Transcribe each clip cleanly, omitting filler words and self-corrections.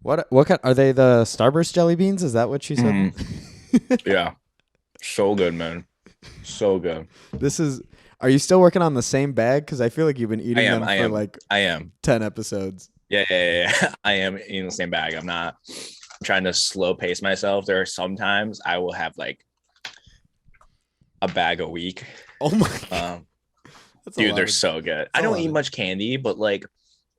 What kind are they? The Starburst jelly beans? Is that what she said? Mhm. Yeah, so good, man. So good. This is. Are you still working on the same bag? Because I feel like you've been I eating am. them I for am. like I am. 10 episodes. Yeah. I am in the same bag. I'm not trying to slow pace myself. There are sometimes I will have like a bag a week. Oh my god, Um, that's a dude, lot they're of. so good. That's I a don't lot eat of. much candy, but like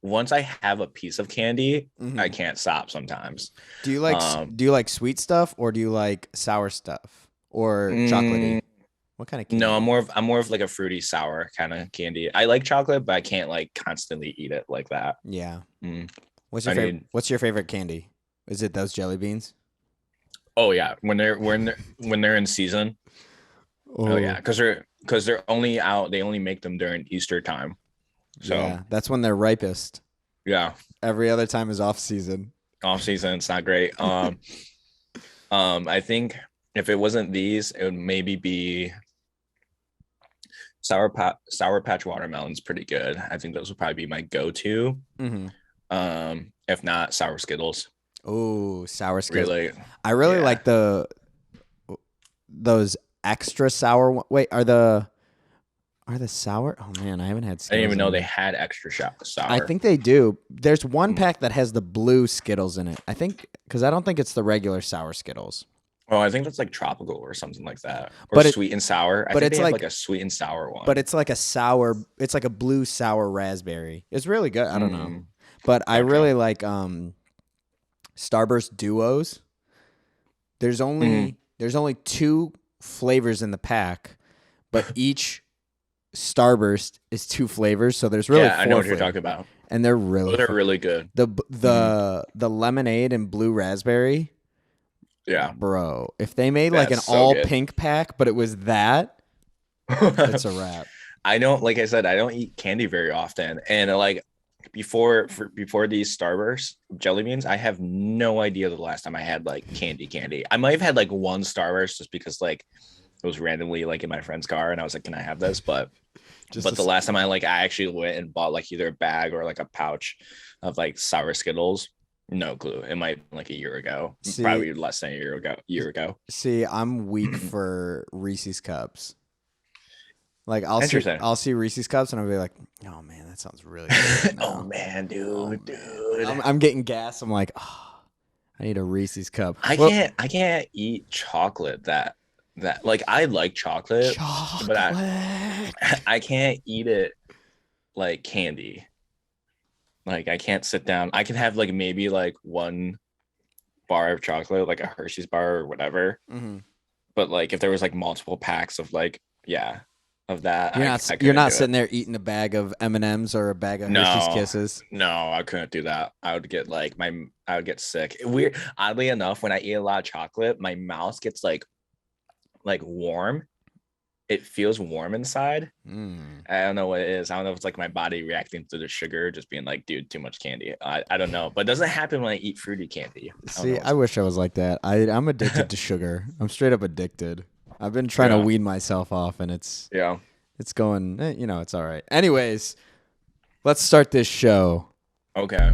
once I have a piece of candy, I Mhm. can't stop sometimes. Do you like Um, do you like sweet stuff or do you like sour stuff or mm, chocolatey? What kind of no, candy? I'm more of like a fruity sour kind of candy. I like chocolate, but I can't like constantly eat it like that. Yeah. Mm, What's your I favorite? need. What's your favorite candy? Is it those jelly beans? Oh yeah, when they're in season. Oh yeah, Oh, because they're only out. They only make them during Easter time. So yeah. That's when they're ripest. yeah, Every other time is off season. off season it's not great. I think if it wasn't these, it would maybe be Sour Patch watermelons. Pretty good. I think those would probably be my go-to. Mm-hmm. If not sour Skittles. Oh, sour Skittles. Really, I really yeah. like those extra sour. Wait, are the sour? Oh man, I haven't had I didn't Skittles even in know a they minute. had extra I sour. think they do. There's one Mm. pack that has the blue Skittles in it. I think because I don't think it's the regular sour Skittles, Oh, I think that's like tropical or something like that, or but it sweet and sour. I but think they it's have like like a sweet and sour but one. it's like a sour. It's like a blue sour raspberry. It's really good. I don't know, Mm, but I gotcha. really like Starburst duos. Mhm. There's only two flavors in the pack, but each Starburst is two flavors, so there's really Yeah, I know four what you're flavors, talking about. and they're really Those are fucking really good. the Hmm. the lemonade and blue raspberry, Yeah, bro. If they made like that's an so all good. pink pack, but it was that, it's a wrap. I don't, like I said, I don't eat candy very often, and like before these Starburst jelly beans, I have no idea the last time I had like candy. I might have had like one Starburst just because like it was randomly like in my friend's car, and I was like, "Can I have this?" Just But the last time I actually went and bought like either a bag or like a pouch of like sour Skittles, no clue. It might have been like a year ago, see probably less than a year ago. Year ago. see. I'm weak for Reese's cups. Like Interesting. I'll see Reese's cups and I'll be like, oh man, that sounds really good right Oh now. man, Oh dude, man, dude. I'm getting gas. I'm like, oh, I need a Reese's cup. I Well, can't I can't eat chocolate that like I like chocolate, but I chocolate. I can't eat it like candy. Like I can't sit down. I can have like maybe like one bar of chocolate, like a Hershey's bar or whatever. Hmm. But like if there was like multiple packs of like yeah, of that, I You're couldn't not do it. sitting there eating a bag of M&Ms or a bag of Hershey's No, Kisses. no, I couldn't do that. I would get sick. Weird. Oddly enough, when I eat a lot of chocolate, my mouth gets like warm. It feels warm inside. Mm. I don't know what it is. I don't know if it's like my body reacting to the sugar, just being like, dude, too much candy. I don't know, but it doesn't happen when I eat fruity candy. I don't know See, I what's wish I was like that. I'm addicted to sugar. I'm straight up addicted. I've been trying to yeah, wean myself off, and yeah. it's going. It's all right. Anyways, let's start this show. Okay.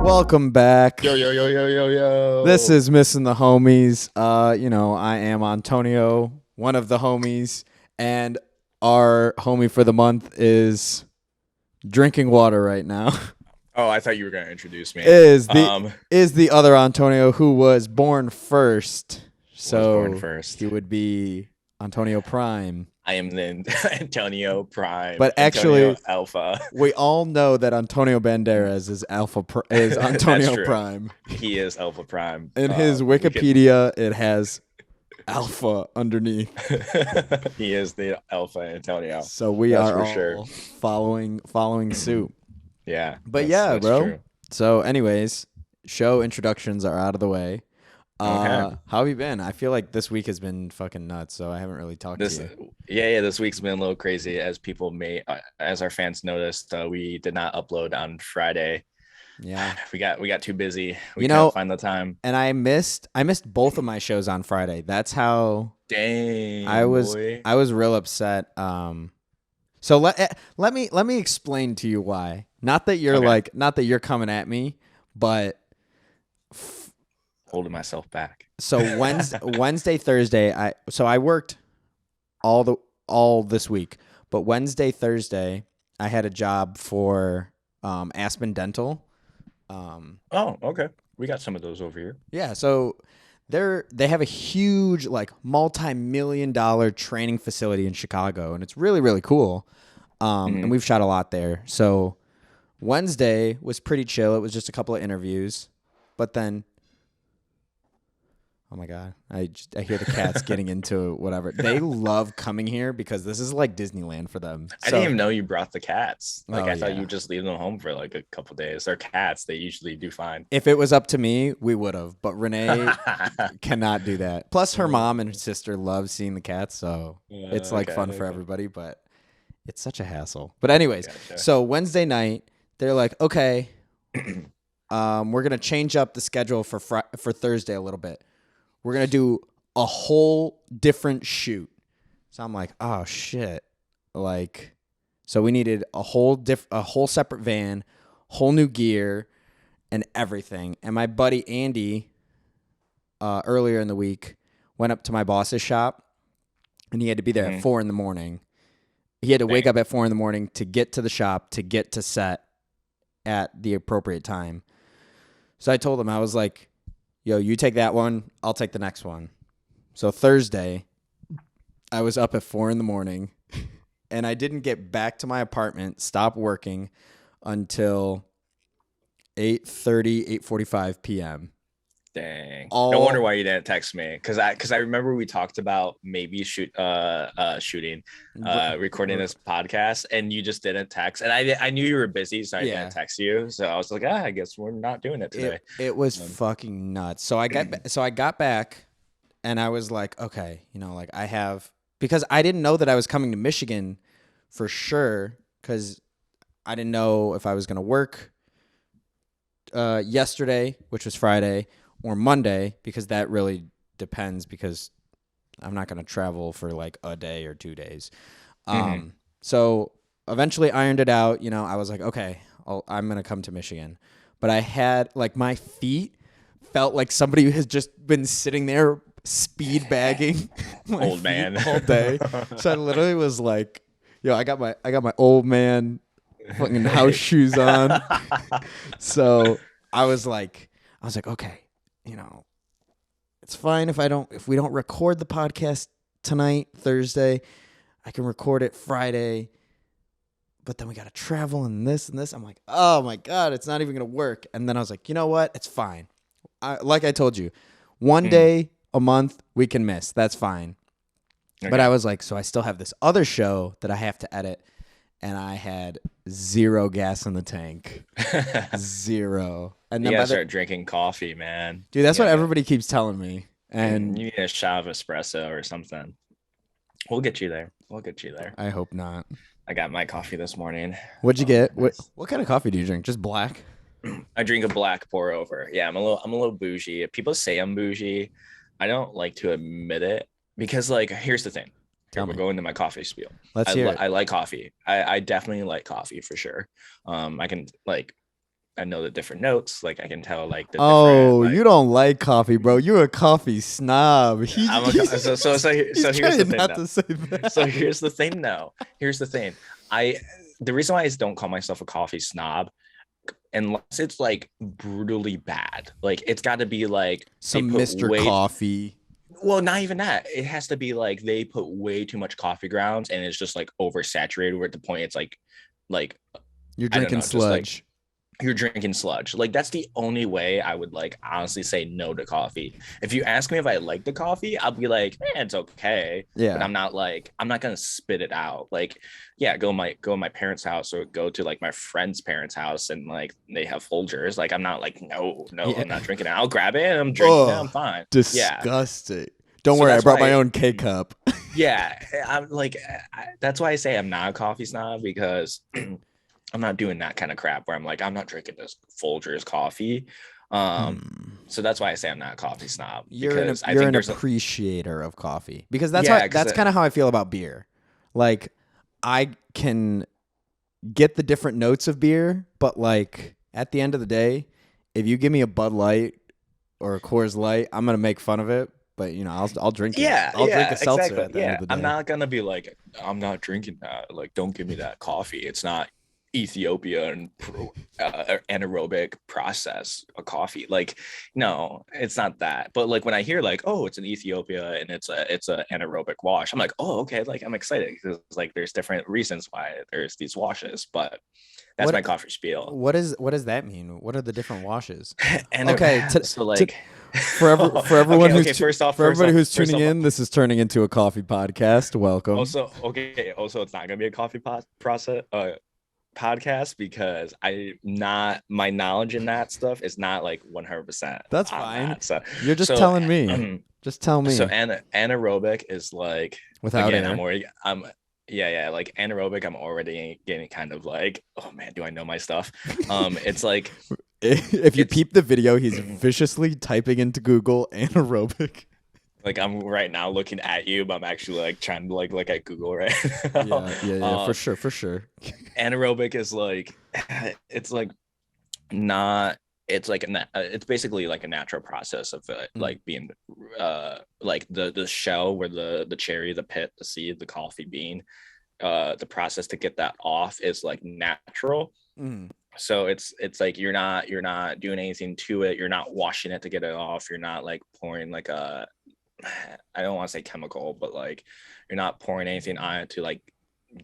Welcome back. Yo. This is Missing the Homies. I am Antonio, one of the homies, and our homie for the month is drinking water right now. Oh, I thought you were gonna introduce me. is the is the other Antonio who was born first. Was born So first. he would be Antonio Prime. I am the Antonio Prime, But Antonio actually, Alpha. we all know that Antonio Banderas is That's Antonio true. Prime. He is Alpha Prime. In his We could. Wikipedia, it has Alpha underneath. He is the Alpha Antonio. So we That's are for sure. all following suit. Yeah, But yeah, that's bro. true. So anyways, show introductions are out of the way. Okay. How have you been? I feel like this week has been fucking nuts, so I haven't really talked to This, you. yeah. This week's been a little crazy, as people as our fans noticed. We did not upload on Friday. Yeah. We got too busy. We You couldn't know, find the time. and I missed both of my shows on Friday. That's how Dang, I was boy. I was real upset. So let me explain to you why. Not that you're Okay. not that you're coming at me, but Holding myself back. so Wednesday, Thursday, I worked all this week, but Wednesday, Thursday, I had a job for Aspen Dental. Oh, okay. We got some of those over here. Yeah, so they have a huge like multi-million-dollar training facility in Chicago, and it's really really cool. And we've shot a lot there. So Wednesday was pretty chill. It was just a couple of interviews, but then oh my god, I hear the cats getting into whatever. They love coming here because this is like Disneyland for them. I didn't even know you brought the cats. Like Oh, I thought yeah. you just leave them home for like a couple days. They're cats. They usually do fine. If it was up to me, we would have, but Renee cannot do that. Plus, her mom and her sister love seeing the cats, so it's like fun for everybody, but it's such a hassle. But anyways, Gotcha. so Wednesday night, they're like, okay, we're gonna change up the schedule for Thursday a little bit. We're gonna do a whole different shoot. So I'm like, oh shit, like, so we needed a whole separate van, whole new gear, and everything. And my buddy Andy, earlier in the week, went up to my boss's shop, and he had to be there at 4 a.m. He had to wake up at 4 a.m. to get to the shop to get to set at the appropriate time. So I told him, I was like, yo, you take that one, I'll take the next one. So Thursday, I was up at 4 a.m. and I didn't get back to my apartment, stop working until 8:30, 8:45 p.m. Dang. All- No wonder why you didn't text me. Because I remember we talked about maybe recording this podcast, and you just didn't text. And I knew you were busy, so I Yeah. didn't text you. So I was like, I guess we're not doing it today. It was fucking nuts. So I got back, and I was like, okay, like I have, because I didn't know that I was coming to Michigan for sure, because I didn't know if I was gonna work yesterday, which was Friday, or Monday, because that really depends, because I'm not gonna travel for like a day or 2 days. So eventually ironed it out. I was like, okay, I'm gonna come to Michigan, but I had like my feet felt like somebody has just been sitting there speed bagging my Old feet man. all day. So I literally was like, yo, I got my old man fucking house shoes on. So I was like, okay, it's fine if we don't record the podcast tonight, Thursday. I can record it Friday, but then we got to travel and this and this. I'm like, oh my God, it's not even going to work. And then I was like, you know what? It's fine. Like I told you, one day a month we can miss. That's fine. Okay. But I was like, so I still have this other show that I have to edit, and I had zero gas in the tank. Zero. And You then gotta start drinking coffee, man. dude, that's what Yeah. everybody keeps telling me. And you need a shot of espresso or something. We'll get you there. I hope not. I got my coffee this morning. What'd you get? Nice. What kind of coffee do you drink? Just black? I drink a black pour over. Yeah, I'm a little bougie. People say I'm bougie. I don't like to admit it, because like, here's the thing. Tell We're me. going to my coffee spiel. Let's hear it. I like coffee. I definitely like coffee for sure. I can I know the different notes. Like I can tell like the Oh, different, you don't like coffee, bro. You're a coffee snob. so He's here's the trying thing. not Though. to say that. So here's the thing though. Here's the thing. The reason why I don't call myself a coffee snob, unless it's like brutally bad. Like it's got to be like Some they put Mr. Coffee. Well, not even that. It has to be like they put way too much coffee grounds, and it's just like oversaturated. Where at the point it's like You're I don't drinking know, just, like, sludge. you're drinking sludge. Like that's the only way I would like honestly say no to coffee. If you ask me if I like the coffee, I'll be like, it's okay. Yeah. But I'm not gonna spit it out. Like, yeah, go to my parents' house or go to like my friend's parents' house and like they have Folgers. Like I'm not like, no, Yeah. I'm not drinking it. I'll grab it and I'm drinking it. Ugh, I'm fine. Disgusting. Don't So worry, I that's brought why- my own K cup. Yeah, I'm like, that's why I say I'm not a coffee snob, because I'm not doing that kind of crap where I'm like, I'm not drinking this Folgers coffee. So that's why I say I'm not a coffee snob. You're an, because I you're think an there's appreciator of coffee, because that's Yeah, how, 'cause that's it- kind of how I feel about beer. Like I can get the different notes of beer, but like at the end of the day, if you give me a Bud Light or a Coors Light, I'm gonna make fun of it. But I'll drink it. Yeah, I'll drink a yeah, seltzer exactly. at the end Yeah, of the I'm day. not gonna be like, I'm not drinking that. Like, don't give me that coffee. It's not Ethiopian anaerobic process a coffee. Like, no, it's not that. But like when I hear like, oh, it's in Ethiopia and it's a anaerobic wash, I'm like, oh, okay. Like I'm excited because like there's different reasons why there's these washes. But that's What my coffee spiel. what does that mean? What are the different washes? And Okay, so to like for everyone okay, who's okay, for everybody who's first tuning off, in, this is turning into a coffee podcast. Welcome. also okay, also it's not gonna be a coffee process podcast because I not my knowledge in that stuff is not like 100% That's on fine. that. So You're just so telling me. Just tell me. so anaerobic is like Without again, air. I'm yeah, like anaerobic, I'm already getting kind of like, oh man, do I know my stuff? It's like If you it's peep the video, he's viciously typing into Google anaerobic. like I'm right now looking at you, but I'm actually like trying to like look at Google right now. Yeah, for sure. Anaerobic is like it's like not it's like it's basically like a natural process of like being like the shell where the cherry, the pit, the seed, the coffee bean, the process to get that off is like natural. Mm. So it's like you're not doing anything to it, you're not washing it to get it off, you're not like pouring like a I don't want to say chemical, but like you're not pouring anything on it to like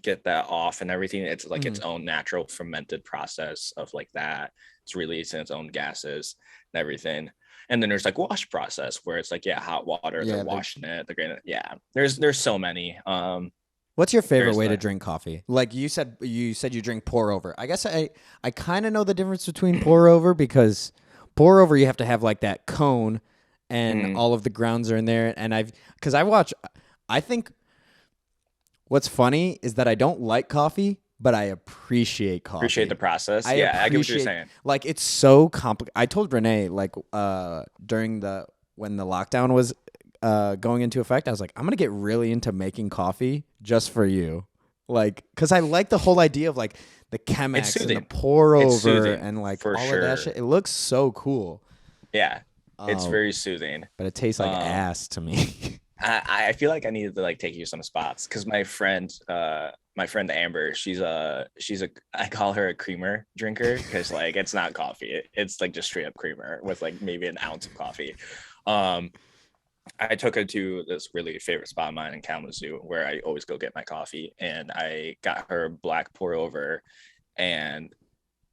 get that off and everything. It's like its own natural fermented process of like that. It's releasing its own gases and everything. And then there's like wash process where it's like, yeah, hot water, Yeah, they're washing it, they're gonna there's so many. What's your favorite There's way to the drink coffee? Like you said you drink pour over. I guess I kind of know the difference between pour over because pour over you have to have like that cone and all of the grounds are in there and I think what's funny is that I don't like coffee, but I appreciate coffee. appreciate the process. I I get what you're appreciate saying. like it's so complicated. I told Renee like during when the lockdown was going into effect, I was like, I'm gonna get really into making coffee just for you, like, cause I like the whole idea of like the Chemex and the pour over and like all of that shit. It looks so cool. Yeah, it's very soothing. But it tastes like ass to me. I feel like I needed to like take you some spots because my friend Amber, she's a I call her a creamer drinker because like it's not coffee, it's like just straight up creamer with like maybe an ounce of coffee. I took her to this really favorite spot of mine in Kalamazoo where I always go get my coffee, and I got her black pour over, and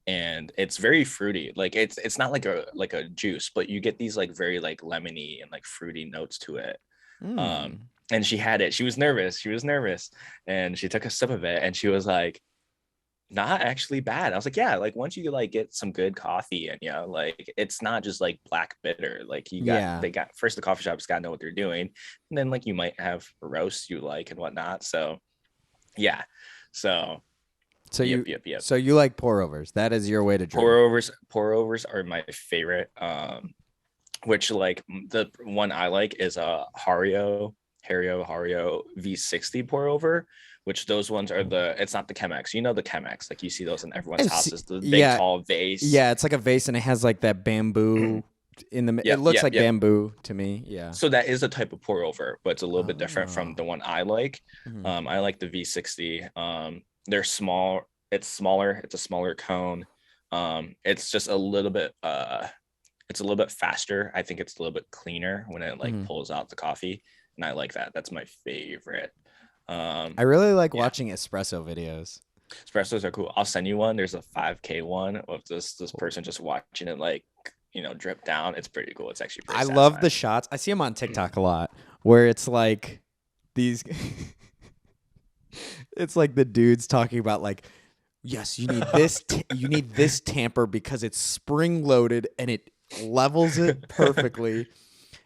it's very fruity. Like it's not like a juice, but you get these like very like lemony and like fruity notes to it. And she had it. She was nervous, and she took a sip of it and she was like, not actually bad. I was like, yeah, like once you like get some good coffee and like it's not just like black bitter. Like they got first, the coffee shops gotta know what they're doing, and then like you might have roasts you like and whatnot. So yeah. So yep. So you like pour overs. That is your way to drink. Pour overs are my favorite. Which like the one I like is a Hario V60 pour over, which those ones are it's not the Chemex. You know the Chemex, like you see those in everyone's houses, the big tall vase. Yeah, it's like a vase and it has like that bamboo in the it looks like bamboo to me. Yeah. So that is a type of pour over, but it's a little bit different from the one I like. I like the V60. They're small, it's smaller, it's a smaller cone. It's just a little bit it's a little bit faster. I think it's a little bit cleaner when it like pulls out the coffee, and I like that. That's my favorite. I really like watching espresso videos. Espressos are cool. I'll send you one. There's a 5K one of this person just watching it like drip down. It's pretty cool. It's actually pretty satisfying. Love the shots. I see them on TikTok a lot where it's like these it's like the dudes talking about like, yes, you need this you need this tamper because it's spring loaded and it levels it perfectly.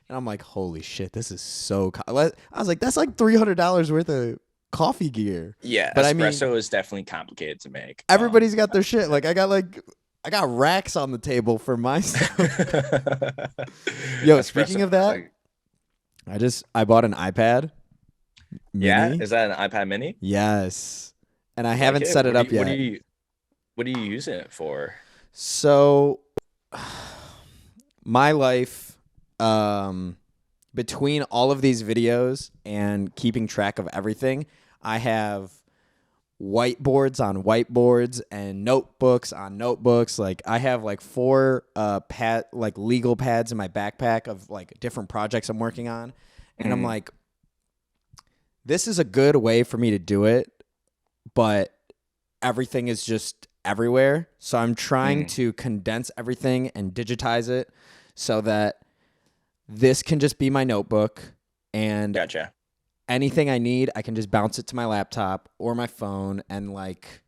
And I'm like, holy shit, this is so I was like, that's like $300 worth of coffee gear. Yeah, but espresso is definitely complicated to make. Everybody's got their shit. Like I got racks on the table for my stuff. Yo, speaking of that, I bought an iPad mini. Yeah, is that an iPad mini? Yes. and I I like haven't it. set it up What do yet. you what do you use it for? So my life, um, between all of these videos and keeping track of everything, I have whiteboards on whiteboards and notebooks on notebooks. Like I have like four like legal pads in my backpack of like different projects I'm working on. And I'm Mhm. like, this is a good way for me to do it, but everything is just everywhere. So I'm trying Mhm. to condense everything and digitize it so that this can just be my notebook, and Gotcha. anything I need, I can just bounce it to my laptop or my phone. And like,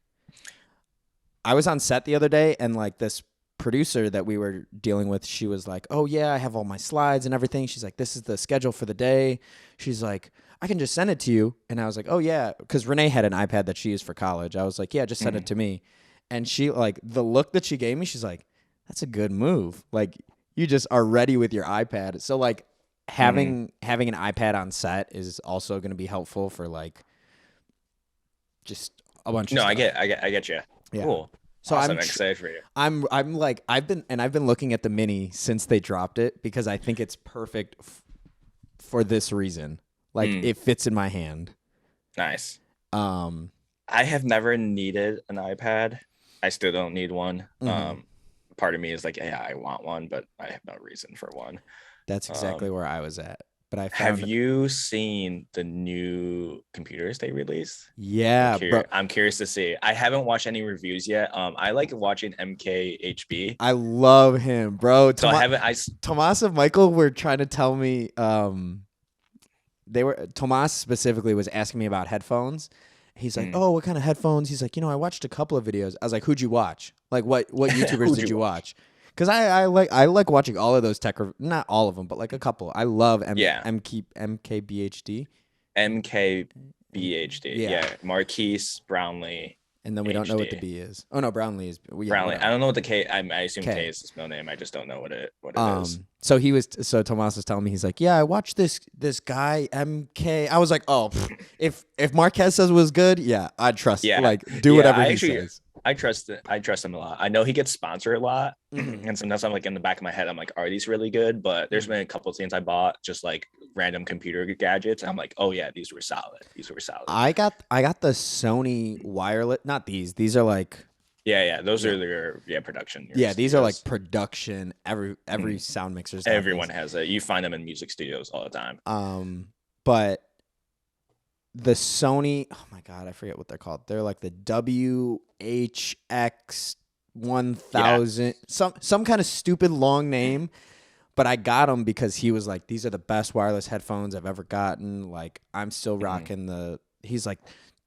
I was on set the other day, and like this producer that we were dealing with, she was like, "Oh yeah, I have all my slides and everything." She's like, "This is the schedule for the day." She's like, "I can just send it to you." And I was like, "Oh yeah," because Renee had an iPad that she used for college. I was like, "Yeah, just send it Mhm. to me." And she like the look that she gave me, she's like, "That's a good move. Like you just are ready with your iPad." So like Mhm. having an iPad on set is also going to be helpful for like just a bunch of No, stuff. I get you. Yeah. Cool. So Awesome. Excited for you. I'm like I've been looking at the mini since they dropped it because I think it's perfect for this reason. Like Mm, it fits in my hand. nice. Um I have never needed an iPad. I still don't need one. mhm. Part of me is like, yeah, I want one, but I have no reason for one. That's exactly Um, where I was at. But I have found you seen the new computers they released? yeah, bro. I'm curious to see. I haven't watched any reviews yet. I like watching MKHB. I love him, bro. So I haven't. Tomas and Michael were trying to tell me they were Tomas specifically was asking me about headphones. He's like, Mm, "Oh, what kind of headphones?" He's like, I watched a couple of videos." I was like, "Who'd you watch? Like, what YouTubers who'd did you you watch? watch?" Because I like watching all of those not all of them, but like a couple. I love Yeah, MKBHD. MKBHD. Yeah, Yeah, Marquise Brownlee and then we don't know what the HD. B is. Oh no, Brownlee is. Well, yeah, Brownlee. I whatever. don't know what the K. I assume K K. is his middle name. I just don't know what it is. So Tomas was telling me, he's like, "Yeah, I watched this guy MK." I was like, "Oh, pff, if Marquez says it was good, yeah, I'd trust. Yeah, Like, do yeah. whatever he says." I trust him a lot. I know he gets sponsored a lot, Hmm. and sometimes I'm like in the back of my head, I'm like, are these really good? But there's Hmm. been a couple of things I bought just like random computer gadgets. And I'm like, oh yeah, these were solid. These were solid. I got the Sony wireless. Not these. These are like Yeah, yeah. Those yeah are their production yeah. These are like studios. production. Every Mhm. sound mixer's got Everyone these. has it. You find them in music studios all the time. But the Sony. Oh my god, I forget what they're called. They're like the WHX Yeah. 1000. Some kind of stupid long name. But I got him because he was like, "These are the best wireless headphones I've ever gotten." Like I'm still Mhm. rocking the. He's like,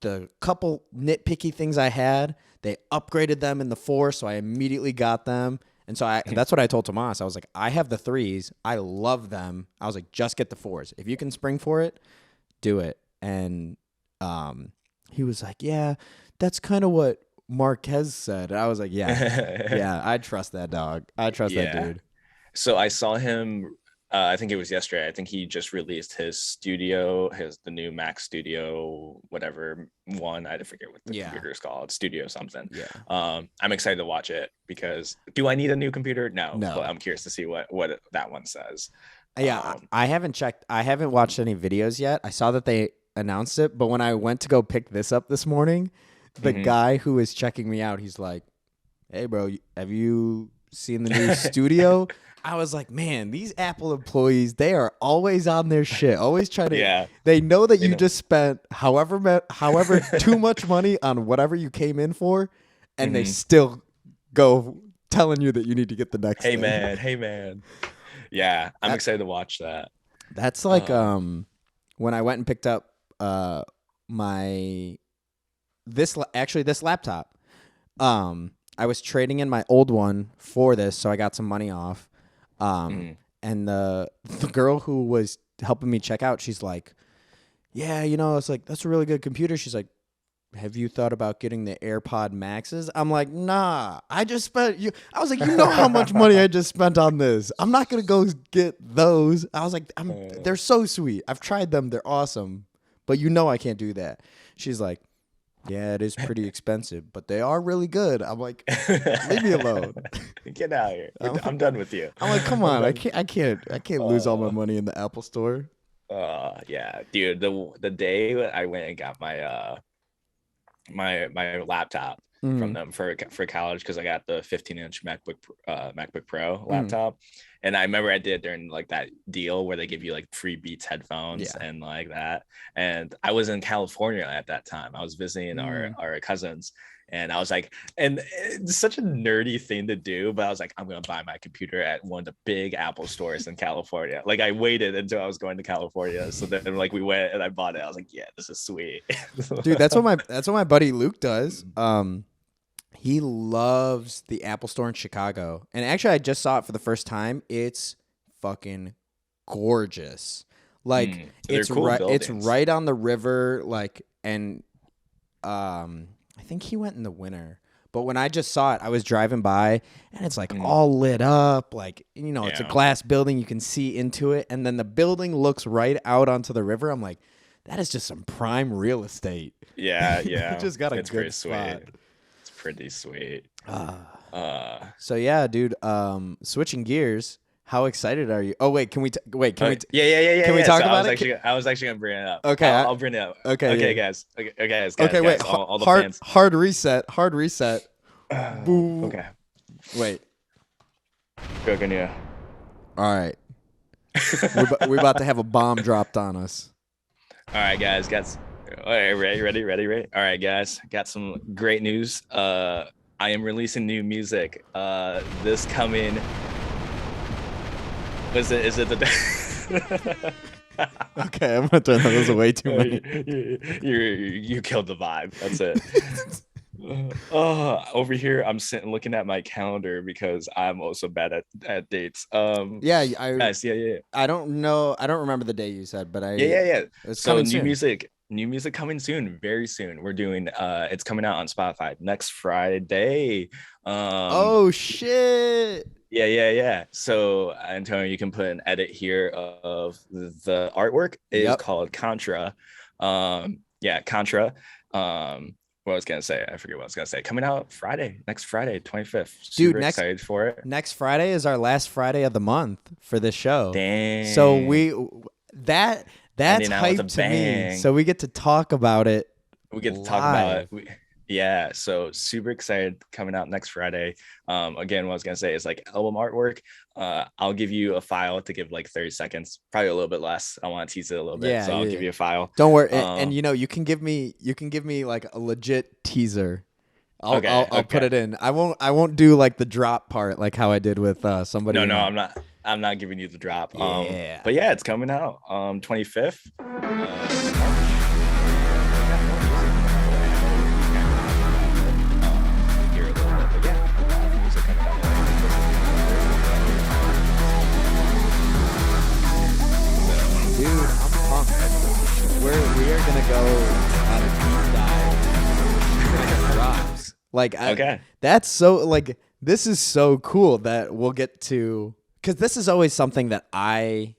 the couple nitpicky things I had, they upgraded them in the four, so I immediately got them. And so that's what I told Tomas. I was like, I have the threes, I love them. I was like, just get the fours. If you can spring for it, do it. And he was like, "Yeah, that's kind of what Marquez said." And I was like, "Yeah, yeah, I trust that dog. I trust that Yeah. dude." So I saw him. I think it was yesterday. I think he just released his studio, the new Mac Studio, whatever one. I forget what the Yeah, computer is called, Studio something. yeah. I'm excited to watch it because do I need a new computer? No, but No. I'm curious to see what that one says. Yeah, Um, I haven't checked. I haven't watched any videos yet. I saw that they announced it, but when I went to go pick this up this morning, the mhm. guy who was checking me out, he's like, "Hey, bro, have you seen the new studio?" I was like, "Man, these Apple employees, they are always on their shit. Always trying to. Yeah, They know that you you know. just spent however too much money on whatever you came in for, and they Mhm. still go telling you that you need to get the next Hey thing." man, hey man. Yeah, I'm That excited to watch that. That's like Um, when I went and picked up my actually this laptop. I was trading in my old one for this, so I got some money off. Um mhm. and the girl who was helping me check out, she's like, "Yeah, it's like that's a really good computer." She's like, "Have you thought about getting the AirPod Maxes?" I'm like, "Nah, I just spent you." I was like, "You know how much money I just spent on this. I'm not gonna go get those." I was like, They're so sweet. I've tried them. They're awesome, but I can't do that." She's like, Yeah, it is pretty expensive, but they are really good. I'm like, leave me alone. Get out of here. I'm, I'm done with you. I'm like, come I'm on, done. I can't lose all my Uh, money in the Apple Store. yeah, dude. The day I went and got my my laptop from Mm, them for college because I got the 15-inch MacBook Pro mm, laptop, and I remember I did during like that deal where they give you like free Beats headphones yeah. and like that. And I was in California at that time. I was visiting Mm. our cousins. And I was like, and it's such a nerdy thing to do, but I was like, I'm gonna buy my computer at one of the big Apple stores in California. Like I waited until I was going to California, so then like we went and I bought it. I was like, yeah, this is sweet. Dude, that's what my buddy Luke does. He loves the Apple Store in Chicago. And actually I just saw it for the first time. It's fucking gorgeous. Like They're cool it's buildings. right on the river, like, and I think he went in the winter. But when I just saw it, I was driving by and it's like all lit up, like, it's a Yeah. glass building, you can see into it, and then the building looks right out onto the river. I'm like, that is just some prime real estate. Yeah, It yeah. just got a It's good pretty spot. sweet. It's pretty sweet. Ah. Uh, So yeah, dude. Switching gears. How excited are you? Oh wait, can we? Can we? yeah. Can we Yeah. talk So about it? I was actually gonna bring it up. Okay, I'll bring it up. okay, Okay, yeah. guys. Okay, guys. Okay, wait. Guys, all the Hard, fans. hard reset. Hard reset. Boo. Okay. Wait. Cooking you. All right. We're about to have a bomb dropped on us. All right, guys. All right, ready. All right, guys. Got some great news. I am releasing new music. This coming. Is it the? Okay, I'm gonna turn those away too many. You killed the vibe. That's it. Over here, I'm sitting looking at my calendar because I'm also bad at dates. Yeah, Yes, yeah. I don't know. I don't remember the day you said, but Yeah. it's So coming soon. new music coming soon, very soon. We're doing it's coming out on Spotify next Friday. Oh shit. Yeah. So Antonio, you can put an edit here of the artwork. It is Yep. called Contra. Yeah, Contra. What I was gonna say, I forget what I was gonna say. Coming out next Friday, 25th. Dude, Super excited for it. Next Friday is our last Friday of the month for this show. Dang. So that's Ending out with a hype to me. bang. So we get to talk about it. We get to talk about it. live. Yeah, so super excited coming out next Friday. Again, what I was gonna say is like album artwork. I'll give you a file to give like 30 seconds, probably a little bit less. I want to tease it a little bit, Yeah, so I'll yeah. give you a file. Don't worry, Um, and you can give me like a legit teaser. I'll Okay, I'll put okay. it in. I won't do like the drop part like how I did with somebody. No, in no, the- I'm not giving you the drop. Yeah. But yeah, it's coming out 25th. Here a little bit, but yeah, music coming out. Dude, I'm pumped. We are gonna go on a deep dive. Drops. Like Okay. that's so like this is so cool that we'll get to, because this is always something that I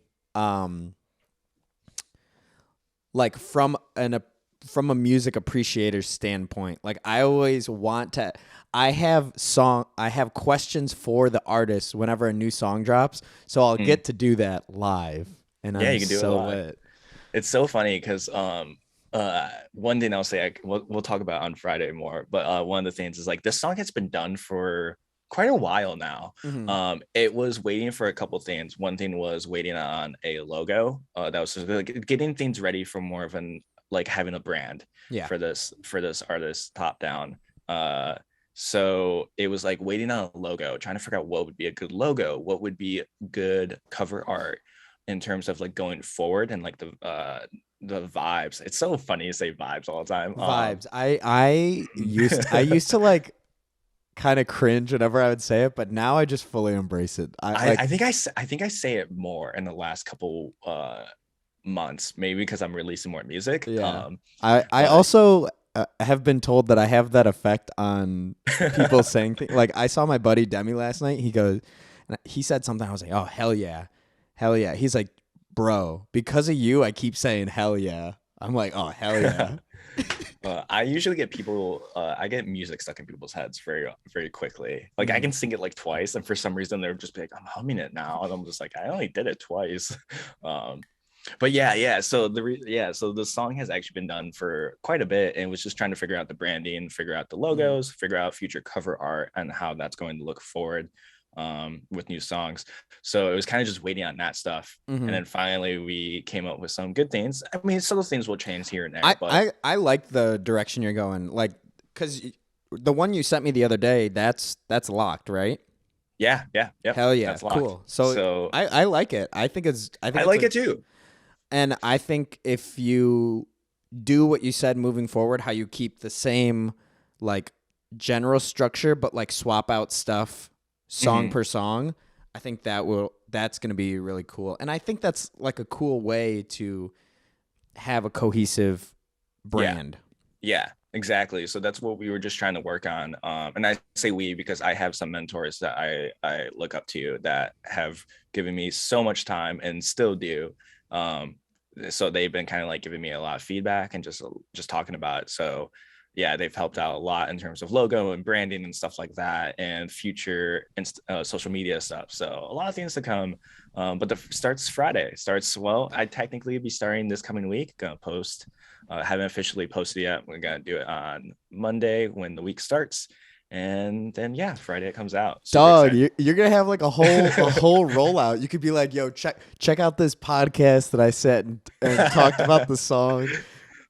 like from a music appreciator standpoint. Like I always want to. I have questions for the artist whenever a new song drops, so I'll get to do that live. And Yeah, I'm you can do it so live. lit. It's so funny because one thing I'll say we'll talk about on Friday more, but one of the things is like this song has been done for quite a while now. Mhm. It was waiting for a couple things. One thing was waiting on a logo. That was just, like getting things ready for more of an like having a brand Yeah. for this artist top down. So it was like waiting on a logo, trying to figure out what would be a good logo, what would be good cover art in terms of like going forward and like the vibes. It's so funny to say vibes all the time. Vibes. I used to like kind of cringe whenever I would say it, but now I just fully embrace it. I think I say it more in the last couple months, maybe because I'm releasing more music. Yeah. I but- also have been told that I have that effect on people saying things. Like I saw my buddy Demi last night. He said something. I was like, oh hell yeah. He's like, bro, because of you, I keep saying hell yeah. I'm like, oh hell yeah. I usually get people. I get music stuck in people's heads very, very quickly. Like I Mhm. can sing it like twice, and for some reason they're just be like, "I'm humming it now," and I'm just like, "I only did it twice." Um, but yeah. So so the song has actually been done for quite a bit, and was just trying to figure out the branding, figure out the Mhm. logos, figure out future cover art, and how that's going to look forward with new songs. So it was kind of just waiting on that stuff. And Mhm. then finally we came up with some good things. I mean, some of those things will change here and there, I, but I I like the direction you're going. Like, cause the one you sent me the other day, that's locked, right? yep, Hell yeah, that's locked. cool. So So I like it. I think I it's like a it too. and I think if you do what you said moving forward, how you keep the same like general structure, but like swap out stuff song Mhm. per song, I think that's gonna be really cool. And I think that's like a cool way to have a cohesive Yeah, brand. yeah, exactly. So that's what we were just trying to work on. And I say we because I have some mentors that I look up to that have given me so much time and still do. Um, so they've been kind of like giving me a lot of feedback and just talking about it. So yeah, they've helped out a lot in terms of logo and branding and stuff like that, and future social media stuff. So a lot of things to come. But the starts Friday. Starts well. I technically be starting this coming week. Gonna post. Haven't officially posted yet. We're gonna do it on Monday when the week starts, and then yeah, Friday it comes out. Super Dog, excited. you're gonna have like a whole rollout. You could be like, "Yo, check out this podcast that I set and talked about the song."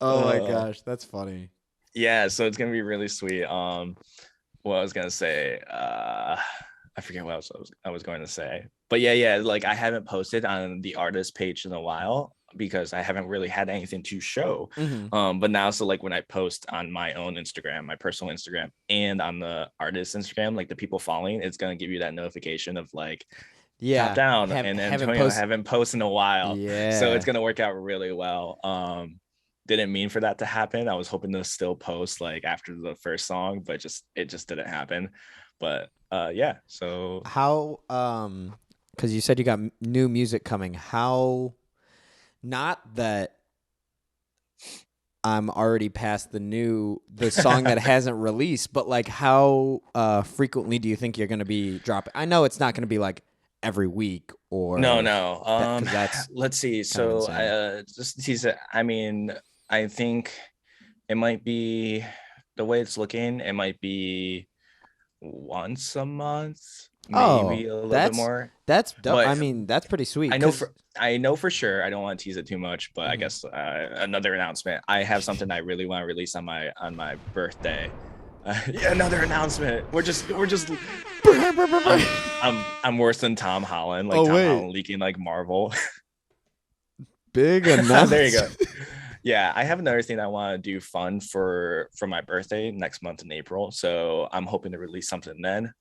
Oh my uh, gosh, that's funny. yeah, so it's gonna be really sweet. What I was gonna say, I forget what else I was going to say, but yeah, like I haven't posted on the artist page in a while because I haven't really had anything to show. Hmm. But now, so like when I post on my own Instagram, my personal Instagram, and on the artist Instagram, like the people following, it's gonna give you that notification of like top Yeah, down and haven't Antonio post. haven't posted in a while, so it's Yeah, gonna work out really well. Didn't mean for that to happen. I was hoping to still post like after the first song, but it just didn't happen. But yeah, so how because you said you got new music coming. How not that I'm already past the song that hasn't released, but like how frequently do you think you're gonna be dropping? I know it's not gonna be like every week or no. that because that's Let's see. kind of So insane. just tease it. I mean, I think it might be the way it's looking, it might be once a month, Oh, maybe a little bit that's more. I But mean, that's pretty sweet. I know Cause for I know for sure. I don't want to tease it too much, but I Mhm. guess another announcement. I have something I really want to release on my birthday. Yeah, another announcement. We're just. I'm worse than Tom Holland, like Oh Tom wait, Holland leaking like Marvel. big There you go. announcement. Yeah, I have another thing I want to do fun for my birthday next month in April. So I'm hoping to release something then.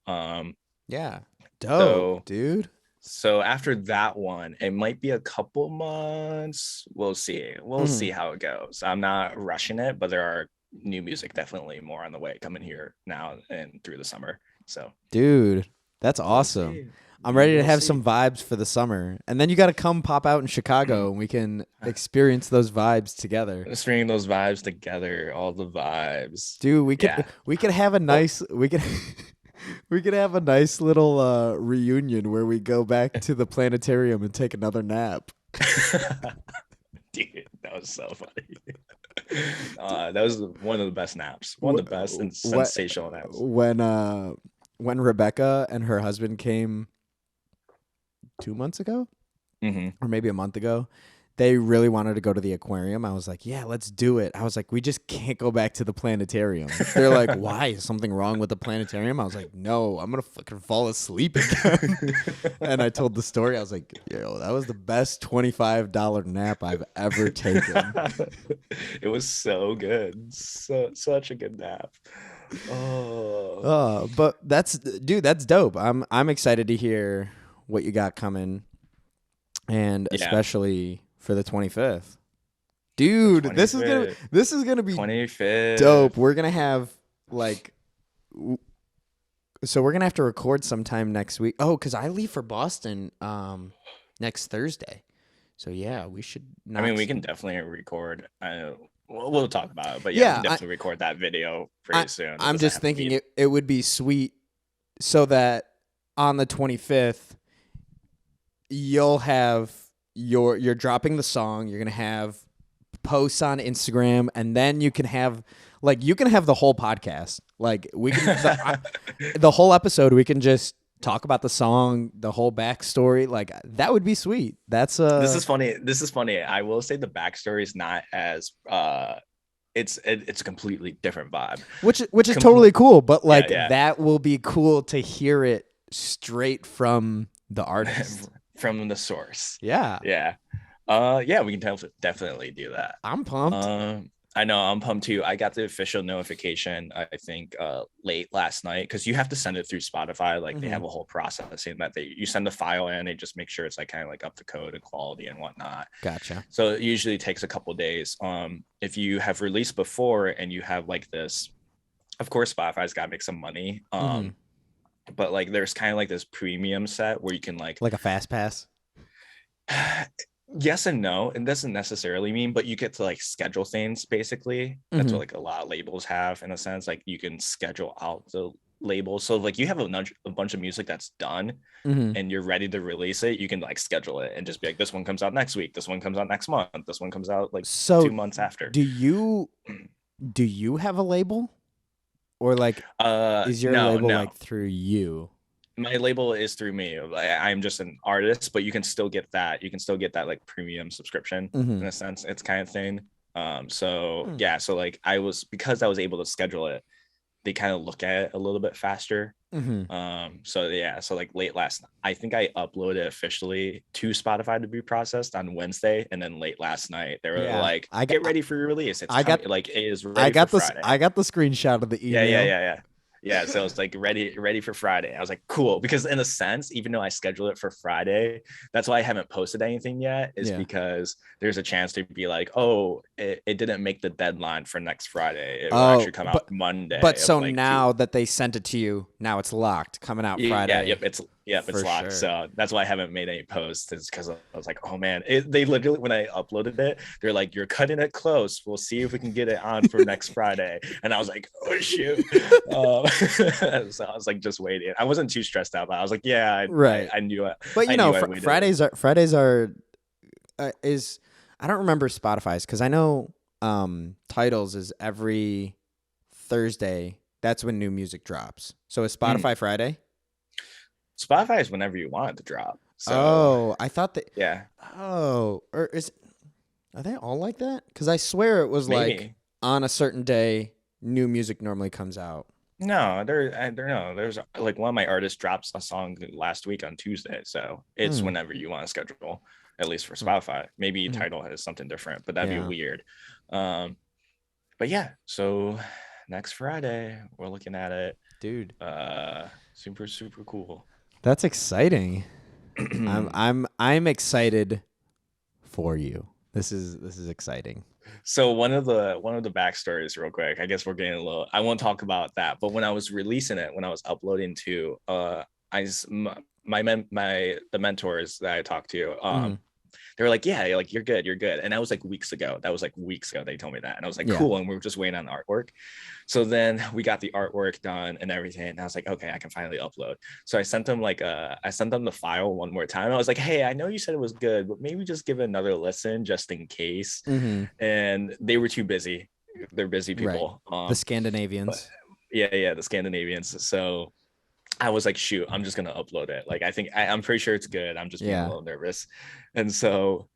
Yeah, dope, So dude. So after that one, it might be a couple months. We'll see. We'll Hmm. see how it goes. I'm not rushing it, but there are new music definitely more on the way coming here now and through the summer. So Dude, that's we'll awesome. see. I'm We ready to will have see. some vibes for the summer. And then you got to come pop out in Chicago and we can experience those vibes together. Stringing those vibes together, all the vibes. Dude, Yeah. we could have a Well, nice we could we could have a nice little reunion where we go back to the planetarium and take another nap. dude, that was so funny. That was one of the best naps. One of the best and What sensational naps. when Rebecca and her husband came 2 months ago Hmm. or maybe a month ago, they really wanted to go to the aquarium. I was like, yeah, let's do it. I was like, we just can't go back to the planetarium. They're like, why? Is something wrong with the planetarium? I was like, no, I'm going to fucking fall asleep again. And I told the story. I was like, yo, that was the best $25 nap I've ever taken. It was so good. Such a good nap. Oh. But that's dope. I'm excited to hear what you got coming, and Yeah. especially for the 25th. The Dude, 25th. this is gonna be 25th. dope. We're gonna have like, w- so we're gonna have to record sometime next week. Oh, because I leave for Boston next Thursday. So yeah, we should I mean, knock. we can definitely record. we'll talk about it. But yeah, we Yeah, can definitely record that video I pretty soon. It I'm doesn't just have to thinking be. it would be sweet so that on the 25th you'll have you're dropping the song, you're going to have posts on Instagram, and then you can have the whole podcast. Like we can the whole episode we can just talk about the song, the whole backstory. Like that would be sweet. That's This is funny. This is funny. I will say the backstory is not as it's a completely different vibe. which is totally cool, but like Yeah. that will be cool to hear it straight from the artist. From the source. Yeah. Yeah. Yeah, we can definitely do that. I'm pumped. I know I'm pumped too. I got the official notification, I think, late last night, because you have to send it through Spotify. Like they have a whole process saying that you send the file in, they just make sure it's like kind of like up to code and quality and whatnot. Gotcha. So it usually takes a couple days. If you have released before and you have like this, of course, Spotify's got to make some money. But like there's kind of like this premium set where you can like a fast pass. Yes and no. It doesn't necessarily mean, but you get to like schedule things basically. That's what like a lot of labels have in a sense. Like you can schedule out the labels. So like you have a bunch of music that's done and you're ready to release it. You can like schedule it and just be like, this one comes out next week. This one comes out next month. This one comes out like 2 months after. Do you have a label? Or like is your label like through you? My label is through me. I'm just an artist, but you can still get that. You can still get that like premium subscription in a sense. It's kind of thing. Yeah. So like because I was able to schedule it, they kind of look at it a little bit faster. So yeah. So like late last night, I think I uploaded officially to Spotify to be processed on Wednesday, and then late last night they were like, "Get ready for your release." It is ready. I got the screenshot of the email. Yeah, so it's like ready for Friday. I was like, cool, because in a sense, even though I scheduled it for Friday, that's why I haven't posted anything yet, is because there's a chance to be like, oh, it didn't make the deadline for next Friday. It will actually come out Monday. But so like now that they sent it to you, now it's locked, coming out Friday. It's locked. Sure. So that's why I haven't made any posts, is because I was like, oh man, they literally, when I uploaded it, they're like, you're cutting it close. We'll see if we can get it on for next Friday. And I was like, oh shoot. So I was like, just waiting. I wasn't too stressed out, but I was like, yeah, I knew it. But you know, Fridays are is, I don't remember Spotify's, because I know Titles is every Thursday. That's when new music drops. So is Spotify Friday? Spotify is whenever you want it to drop. So, I thought that. Yeah. Oh, or are they all like that? Because I swear it was like on a certain day, new music normally comes out. No, there's like one of my artists drops a song last week on Tuesday, so it's whenever you want to schedule, at least for Spotify. Maybe Tidal has something different, but that'd be weird. But yeah, so next Friday we're looking at it, dude. Super cool. That's exciting. I'm excited for you. This is exciting. So one of the backstories, real quick, I guess we're getting a little, I won't talk about that, but when I was releasing it, when I was uploading to the mentors that I talked to, they were like, yeah, like you're good. And that was like weeks ago. They told me that. And I was like, cool. And we were just waiting on the artwork. So then we got the artwork done and everything. And I was like, okay, I can finally upload. So I sent them the file one more time. I was like, hey, I know you said it was good, but maybe just give it another listen just in case. And they were too busy. They're busy people. Right. The Scandinavians. The Scandinavians. So I was like, shoot, I'm just gonna upload it. Like, I'm pretty sure it's good. I'm just being a little nervous. And so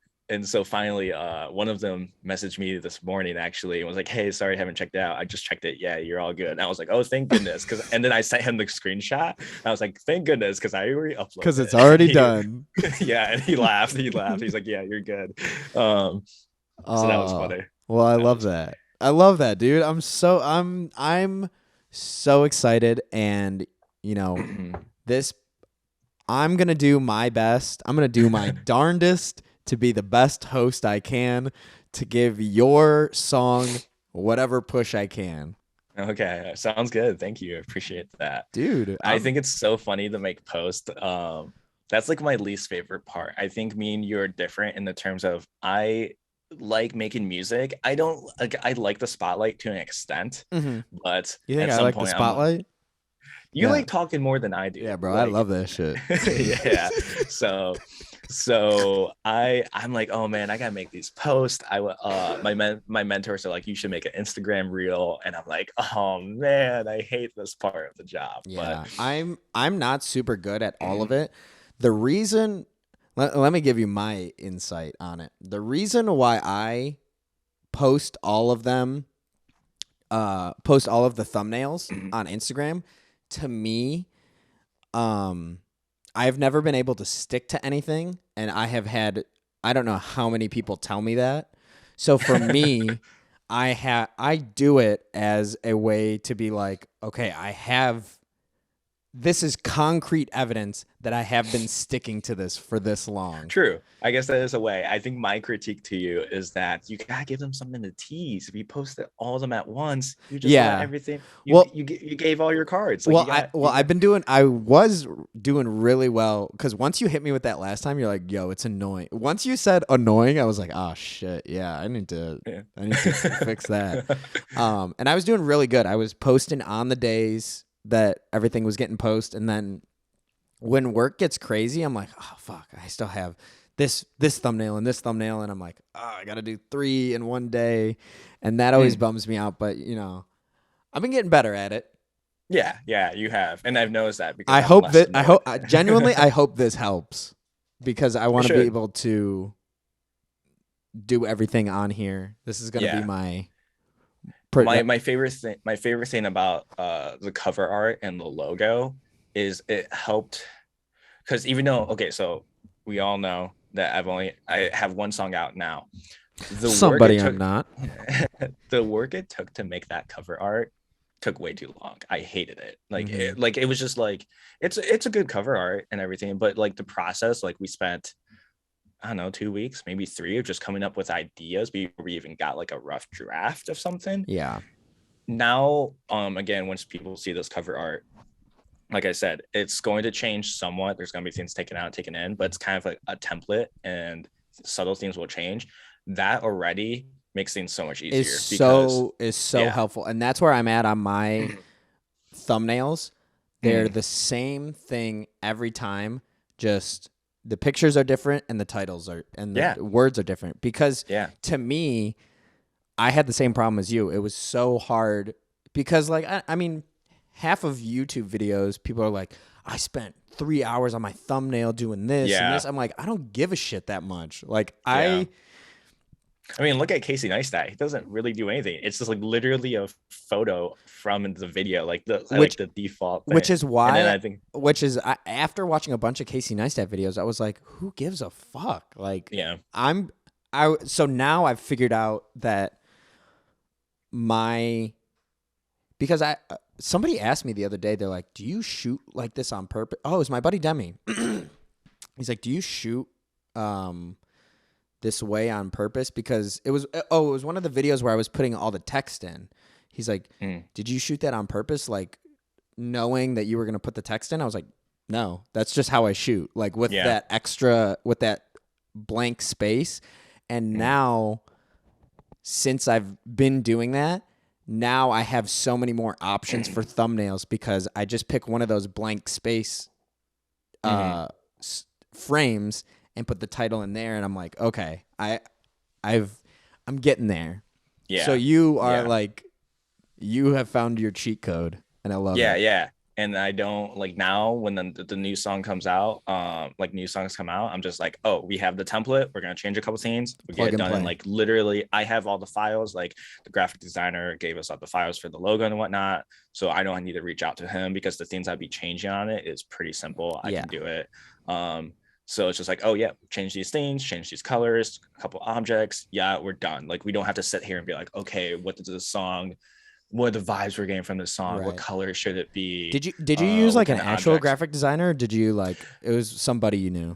finally, one of them messaged me this morning actually and was like, hey, sorry, I haven't checked it out. I just checked it. Yeah, you're all good. And I was like, oh, thank goodness. And then I sent him the screenshot. And I was like, thank goodness, because I already uploaded. Because it's already done. Yeah, and he laughed. He's like, yeah, you're good. So that was funny. Well, I love that. I love that, dude. I'm so excited, and you know, I'm going to do my best. I'm going to do my darndest to be the best host I can, to give your song whatever push I can. Okay. Sounds good. Thank you. I appreciate that. Dude. I think it's so funny to make post. That's like my least favorite part. I think me and you are different in the terms of like making music. I don't like, I like the spotlight to an extent, Hmm. but You think at I some like the point I'm like, spotlight? you Yeah. like talking more than I Yeah, do. bro. I Like, love that shit. yeah. So I'm like, oh man, I gotta make these posts. My mentors are like, you should make an Instagram reel, and I'm like, oh man, I hate this part of the job. But Yeah, I'm not super good at all of it. The reason, let me give you my insight on it. The reason why I post all of them, post all of the thumbnails on Instagram, to me, um, I've never been able to stick to anything, and I have had, I don't know how many people tell me that. So for me, I do it as a way to be like, okay, I have, this is concrete evidence that I have been sticking to this for this long. true. I guess that is a way. I think my critique to you is that you gotta give them something to tease. If you post it, all of them at once, you just let Yeah. everything. Well, You gave all your cards. Like I've been doing, I was doing really well because once you hit me with that last time, you're like, yo, it's annoying. Once you said annoying, I was like, oh shit, yeah, yeah. I need to fix that. And I was doing really good. I was posting on the days that everything was getting posted, and then when work gets crazy, I'm like, oh fuck, I still have this thumbnail and this thumbnail, and I'm like, oh, I gotta do 3 in one day, and that always bums me out. But I've been getting better at it. Yeah, you have, and I've noticed that because I I'm hope less that annoyed. genuinely I hope this helps because I It want to be should. able to do everything on here. This is gonna be Yeah. my My favorite thing about the cover art and the logo is it helped because even though okay, so we all know that I have one song out now. The work somebody it I'm took not. the work it took to make that cover art took way too long. I hated it. Hmm. Like it was just like it's a good cover art and everything, but like the process, like we spent I don't know 2 weeks, maybe 3, of just coming up with ideas before we even got like a rough draft of something. Yeah. Now, again, once people see this cover art, like I said, it's going to change somewhat. There's going to be things taken out, taken in, but it's kind of like a template, and subtle things will change. That already makes things so much is easier because so is so yeah. helpful, and that's where I'm at on my thumbnails. They're Mm, the same thing every time, just the pictures are different and the titles are and yeah, the words are different because yeah, to me I had the same problem as you. It was so hard because like I mean half of YouTube videos people are like I spent 3 hours on my thumbnail doing this and yeah, this. I'm like I don't give a shit that much. Like yeah. I I mean, look at Casey Neistat. He doesn't really do anything. It's just like literally a photo from the video, like the I like which the default which thing. is And then why I think, after watching a bunch of Casey Neistat videos I was like who gives a fuck like yeah, I'm I so now I've figured out that my because I somebody asked me the other day they're like do you shoot like this on purpose. Oh, it was my buddy Demi. He's like do you shoot um this way on purpose because it was one of the videos where I was putting all the text in. He's like mm, did you shoot that on purpose like knowing that you were going to put the text in. I was like no, that's just how I shoot, like with yeah, that extra with that blank space. And mm, now since I've been doing that, now I have so many more options for thumbnails because I just pick one of those blank space mhm. uh, frames and put the title in there, and I'm like, okay, I've I'm getting there. So Yeah, you are yeah. like, you have found your cheat code, and I love Yeah, it. yeah. And I don't like now when the new song comes out, like new songs come out, I'm just like, oh, we have the template. We're gonna change a couple scenes. We get Plug it and done. And play. like literally, I have all the files. Like the graphic designer gave us all the files for the logo and whatnot. So I know I need to reach out to him because the things I'd be changing on it is pretty simple. I Yeah, can do it. So it's just like, oh yeah, change these things, change these colors, a couple objects. Yeah, we're done. Like we don't have to sit here and be like, okay, what does the song what are the vibes we're getting from the song? What right. color should it be? Did you use What like an kind of actual objects? graphic designer? Or did you like it was somebody you knew?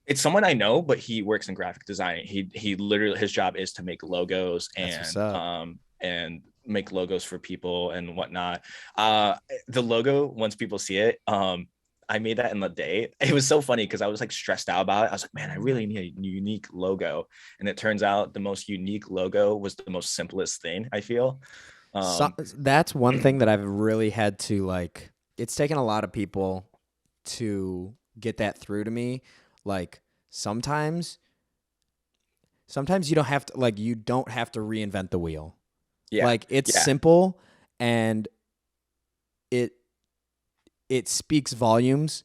It's someone I know, but he works in graphic design. He literally his job is to make logos That's what's up. and make logos for people and whatnot. The logo, once people see it, I made that in the day. It was so funny because I was like stressed out about it. I was like, man, I really need a unique logo. And it turns out the most unique logo was the most simplest thing, I feel. So, Um, that's one thing that I've really had to like. It's taken a lot of people to get that through to me. Like sometimes, sometimes you don't have to like you don't have to reinvent the wheel. yeah, Like it's yeah, simple and it it speaks volumes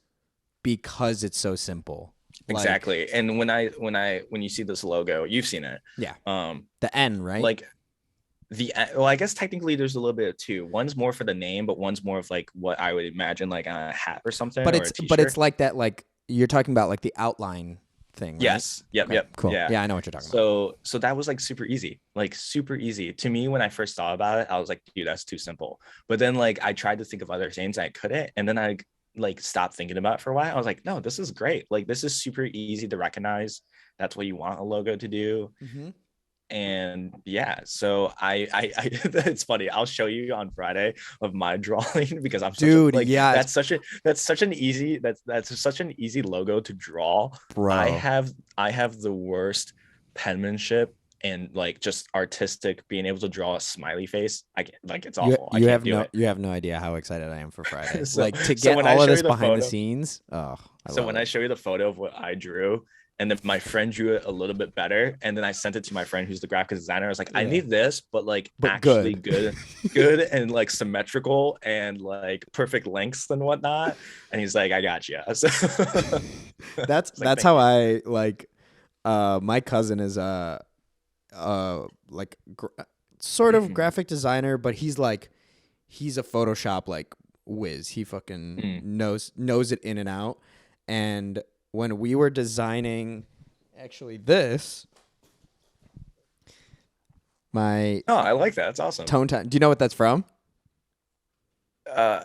because it's so simple. Like exactly. And when you see this logo, you've seen it. yeah, Um, the N, right? like well, I guess technically there's a little bit of two. One's more for the name, but one's more of like what I would imagine like on a hat or something But or a it's t-shirt. like that like you're talking about like the outline thing, right? Yes. Yep. Okay, Yep. cool. Yeah. Yeah, I know what you're talking about. So that was like super easy to me when I first thought about it. I was like, dude, that's too simple. But then like I tried to think of other things I couldn't, and then I like stopped thinking about it for a while. I was like, no, this is great. Like this is super easy to recognize. That's what you want a logo to do. Mm-hmm. And yeah, so I it's funny. I'll show you on Friday of my drawing because I'm such a Dude, like yeah, that's such an easy that's such an easy logo to draw. bro. I have the worst penmanship and like just artistic being able to draw a smiley face. I can't, like it's awful. I can't do it. You have no idea how excited I am for Friday. So Like to so get when I all of show this you the behind the photo, scenes. Oh, I so love when it. I show you the photo of what I drew, and then my friend drew it a little bit better, and then I sent it to my friend who's the graphic designer. I was like, I Yeah. need this, but like But actually good. good and like symmetrical and like perfect lengths and whatnot. And he's like, I got you. So, That's it's like, that's thank how you. I like my cousin is like sort of graphic designer, but he's a Photoshop like whiz. He fucking Mm. knows it in and out. And when we were designing actually this my Oh, I like that. That's awesome. tone time. Do you know what that's from? Uh,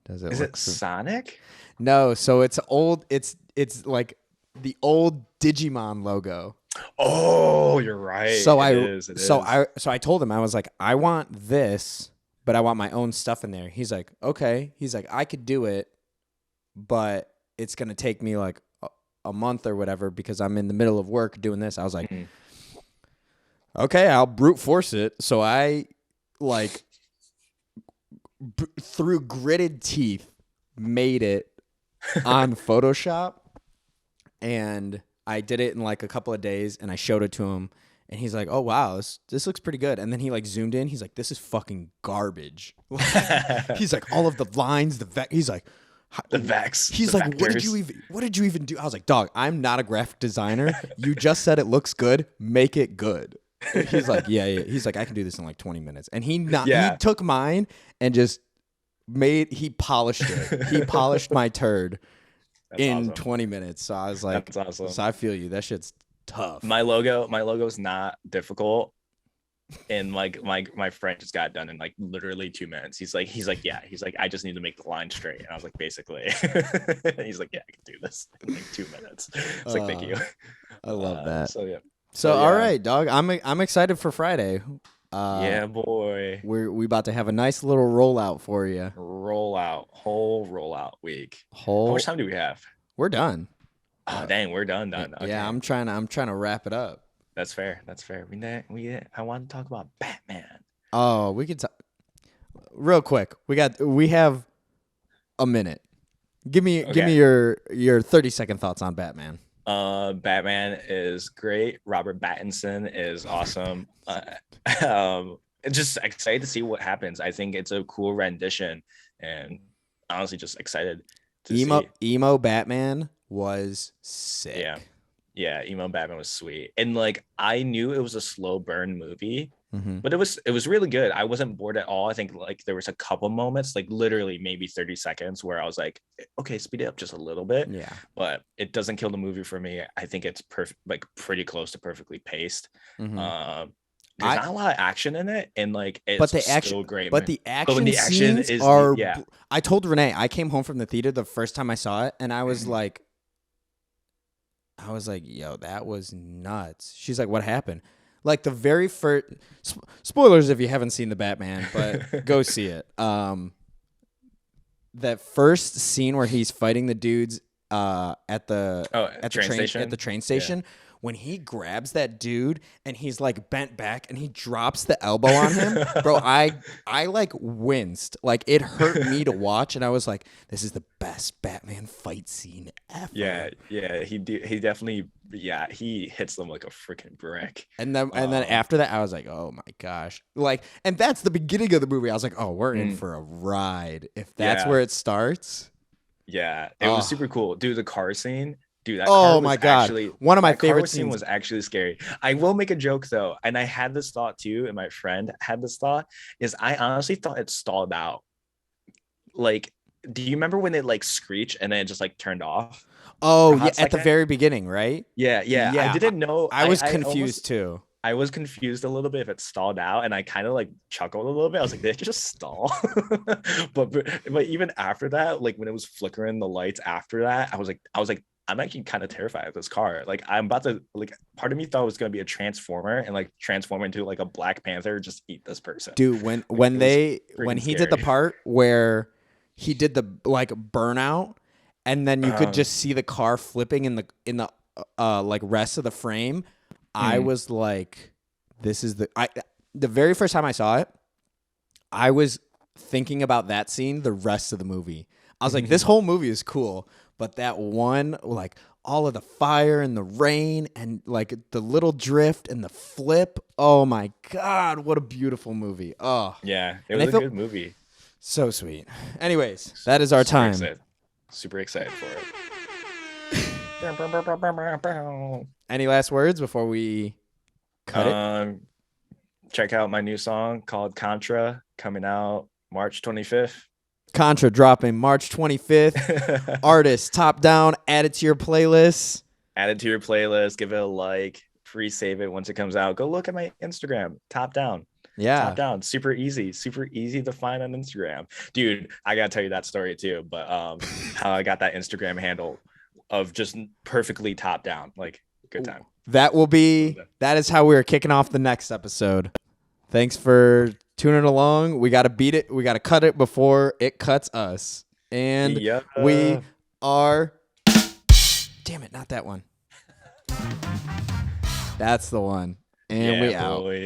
Does it is look it Sonic? No, so it's old it's like the old Digimon logo. Oh, you're right. So It I is. It so is. I so I told him I was like I want this, but I want my own stuff in there. He's like, "Okay." He's like, "I could do it, but it's going to take me like a month or whatever because I'm in the middle of work doing this." I was like, Mhm. "Okay, I'll brute force it." So I like through gritted teeth made it on Photoshop, and I did it in like a couple of days, and I showed it to him, and he's like, "Oh wow, this looks pretty good." And then he like zoomed in. He's like, "This is fucking garbage." He's like, "All of the lines, he's like, The Vex. he's the like, vectors. what did you even do?" I was like, "Dog, I'm not a graphic designer. You just said it looks good. Make it good." He's like, yeah. He's like, "I can do this in like 20 minutes." And he Yeah. took mine and just he polished it. He polished my turd That's in awesome. 20 minutes. So I was like, That's awesome. so I feel you. That shit's tough. My logo is not difficult. And like my friend just got done in like literally 2 minutes. He's like, yeah, he's like, I just need to make the line straight. And I was like, basically. He's like, yeah, I can do this in like 2 minutes. It's like, thank you. I love that. So yeah. So yeah. all right, dog. I'm excited for Friday. Yeah, boy. We about to have a nice little rollout for you. Whole rollout week. How Whole much time do we have? we're done. Oh dang, we're done. Okay. Yeah, I'm trying to wrap it up. That's fair. I want to talk about Batman. Oh, we could talk real quick. We have a minute. Give me your 30-second thoughts on Batman. Batman is great. Robert Pattinson is awesome. Just excited to see what happens. I think it's a cool rendition, and honestly, just excited to see. Emo Batman was sick. Yeah, emo Batman was sweet, and like I knew it was a slow burn movie, Mm-hmm. but it was really good. I wasn't bored at all. I think like there was a couple moments, like literally maybe 30 seconds, where I was like, okay, speed it up just a little bit. Yeah. But it doesn't kill the movie for me. I think it's perfect, like pretty close to perfectly paced. Mm-hmm. There's not a lot of action in it, and like it's but the still action, great. but man. the action, when the action scenes is are. yeah. I told Renee I came home from the theater the first time I saw it, and I was like, "Yo, that was nuts." She's like, "What happened?" Like the very first spoilers if you haven't seen the Batman, but go see it. that first scene where he's fighting the dudes at the train station when he grabs that dude and he's like bent back and he drops the elbow on him, bro. I like winced, like it hurt me to watch, and I was like, this is the best Batman fight scene ever. Yeah, he definitely, he hits them like a freaking brick. And then after that, I was like, oh my gosh, like, and that's the beginning of the movie. I was like, oh, we're in for a ride if that's where it starts. Yeah, it was super cool, dude. The car scene. Dude, that oh my god! One of my favorite scenes was actually scary. I will make a joke though, and I had this thought too, and my friend had this thought. Is I honestly thought it stalled out. Like, do you remember when it like screeched and then it just like turned off? Oh yeah, at the very beginning, right? Yeah. I didn't know. I was confused too. I was confused a little bit if it stalled out, and I kind of like chuckled a little bit. I was like, did it just stall? but even after that, like when it was flickering the lights after that, I was like, I'm actually kind of terrified of this car. Like I'm about to, like, part of me thought it was going to be a transformer and like transform into like a Black Panther, just eat this person. Dude, when he did the part where he did the like burnout, and then you could just see the car flipping in the like rest of the frame, I was like, this is the very first time I saw it, I was thinking about that scene the rest of the movie. I was like, this whole movie is cool. But that one, like all of the fire and the rain and like the little drift and the flip. Oh my God, what a beautiful movie. Oh. Yeah, it was a good movie. So sweet. Anyways, that is our time. Super excited for it. Any last words before we cut it? Check out my new song called Contra, coming out March 25th. Contra dropping March 25th. Artist Top Down. Add it to your playlist. Give it a like. Pre-save it once it comes out. Go look at my Instagram. Top Down. Yeah. Top Down. Super easy to find on Instagram. Dude, I gotta tell you that story too. But how I got that Instagram handle of just perfectly top down. Like, good time. That is how we're kicking off the next episode. Thanks for tuning along. We got to beat it. We got to cut it before it cuts us. And we are... Damn it, not that one. That's the one. And we out. Boy.